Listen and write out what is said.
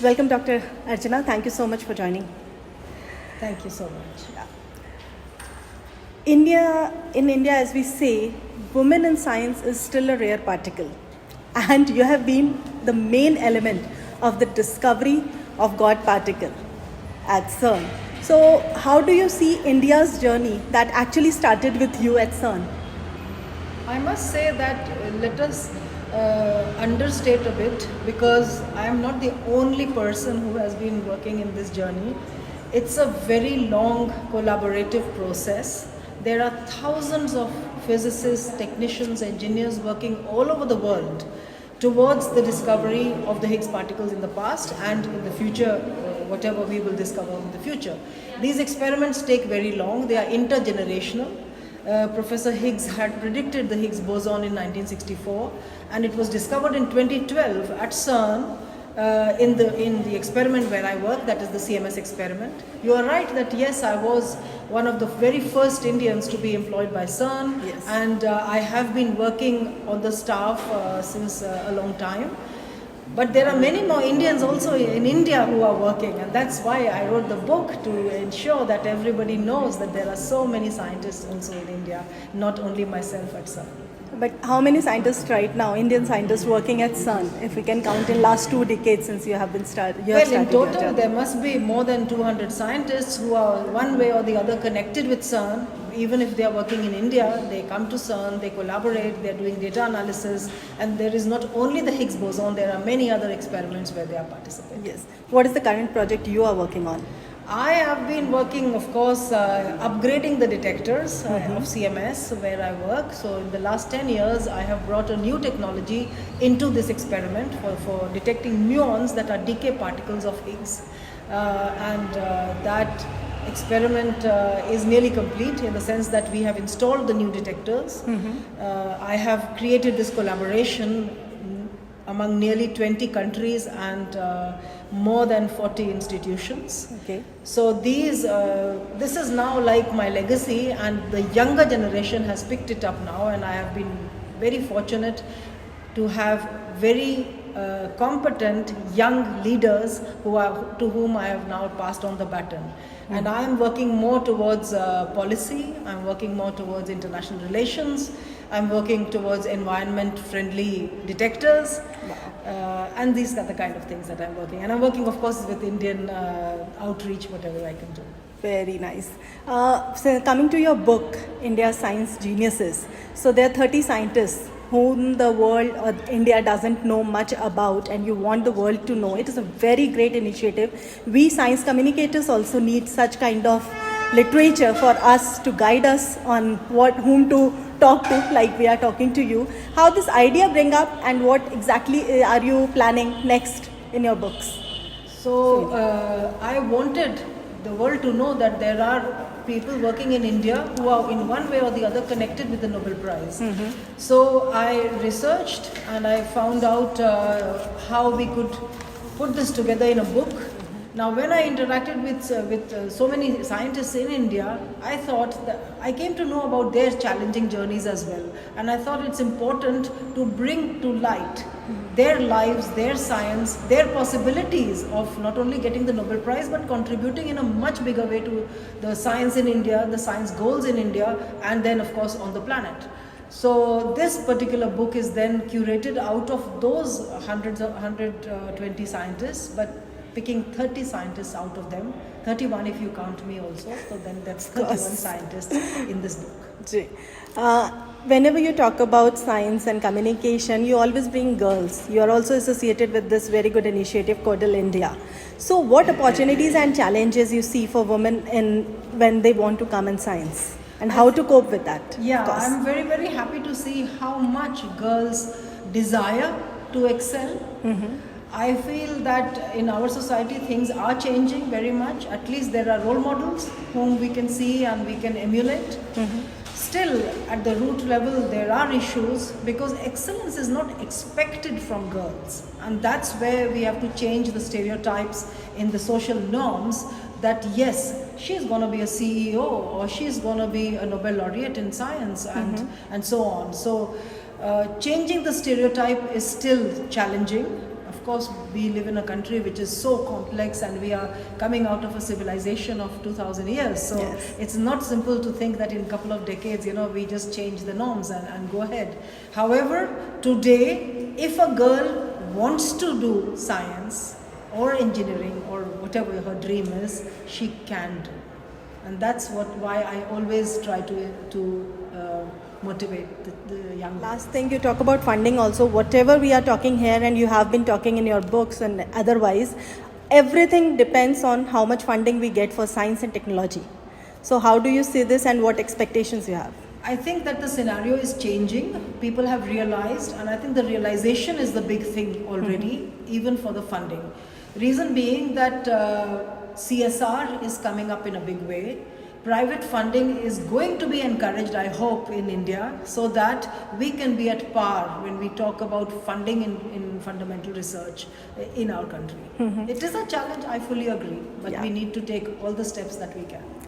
Welcome, Dr. Archana. Thank you so much for joining. Thank you so much. In India, as we say, women in science is still a rare particle. And you have been the main element of the discovery of God particle at CERN. So, how do you see India's journey that actually started with you at CERN? I must say that let us understate a bit, because I am not the only person who has been working in this journey. It's a very long collaborative process. There are thousands of physicists, technicians, engineers working all over the world towards the discovery of the Higgs particles in the past and in the future, whatever we will discover in the future. These experiments take very long. They are intergenerational. Professor Higgs had predicted the Higgs boson in 1964, and it was discovered in 2012 at CERN in the experiment where I work, that is the CMS experiment. You are right that yes, I was one of the very first Indians to be employed by CERN, yes. And I have been working on the staff since a long time. But there are many more Indians also in India who are working, and that's why I wrote the book, to ensure that everybody knows that there are so many scientists also in India, not only myself at CERN. But how many scientists right now, Indian scientists working at CERN, if we can count in last 2 decades since you have been started? Well, in total, there must be more than 200 scientists who are one way or the other connected with CERN. Even if they are working in India, they come to CERN, they collaborate, they are doing data analysis, and there is not only the Higgs boson, there are many other experiments where they are participating. Yes. What is the current project you are working on? I have been working, of course, upgrading the detectors of CMS where I work. So in the last 10 years, I have brought a new technology into this experiment for detecting muons that are decay particles of Higgs. That experiment is nearly complete, in the sense that we have installed the new detectors. I have created this collaboration among nearly 20 countries and more than 40 institutions. Okay. So this is now like my legacy, and the younger generation has picked it up now, and I have been very fortunate to have very competent young leaders to whom I have now passed on the baton. And I am working more towards policy, I'm working more towards international relations, I'm working towards environment-friendly detectors, and these are the kind of things that I'm working. And I'm working, of course, with Indian outreach, whatever I can do. Very nice. So coming to your book, India's Science Geniuses. So there are 30 scientists whom the world or India doesn't know much about, and you want the world to know. It is a very great initiative. We science communicators also need such kind of literature for us to guide us on whom to talk to, like we are talking to you. How this idea bring up, and what exactly are you planning next in your books? So I wanted the world to know that there are people working in India who are in one way or the other connected with the Nobel Prize. So I researched and I found out how we could put this together in a book. Now, when I interacted with so many scientists in India, I thought that I came to know about their challenging journeys as well. And I thought it's important to bring to light their lives, their science, their possibilities of not only getting the Nobel Prize, but contributing in a much bigger way to the science in India, the science goals in India, and then, of course, on the planet. So this particular book is then curated out of those 120 scientists, but picking 30 scientists out of them, 31 if you count me also, so then that's 31 scientists in this book. Whenever you talk about science and communication, you always bring girls. You are also associated with this very good initiative, Codal India. So what opportunities and challenges you see for women when they want to come in science, and how to cope with that? Yeah, I'm very, very happy to see how much girls desire to excel. I feel that in our society things are changing very much. At least there are role models whom we can see and we can emulate. Still, at the root level, there are issues, because excellence is not expected from girls. And that's where we have to change the stereotypes in the social norms, that yes, she's going to be a CEO, or she's going to be a Nobel laureate in science, and so on. So changing the stereotype is still challenging. Of of course, we live in a country which is so complex, and we are coming out of a civilization of 2000 years. So Yes. it's not simple to think that in a couple of decades, we just change the norms and go ahead. However, today, if a girl wants to do science or engineering or whatever her dream is, she can do. And that's why I always try to motivate the young. Last thing, you talk about funding also. Whatever we are talking here, and you have been talking in your books and otherwise, everything depends on how much funding we get for science and technology. So how do you see this, and what expectations you have? I think that the scenario is changing. People have realized, and I think the realization is the big thing already, even for the funding. Reason being that CSR is coming up in a big way. Private funding is going to be encouraged, I hope, in India, so that we can be at par when we talk about funding in fundamental research in our country. It is a challenge, I fully agree, but Yeah. we need to take all the steps that we can.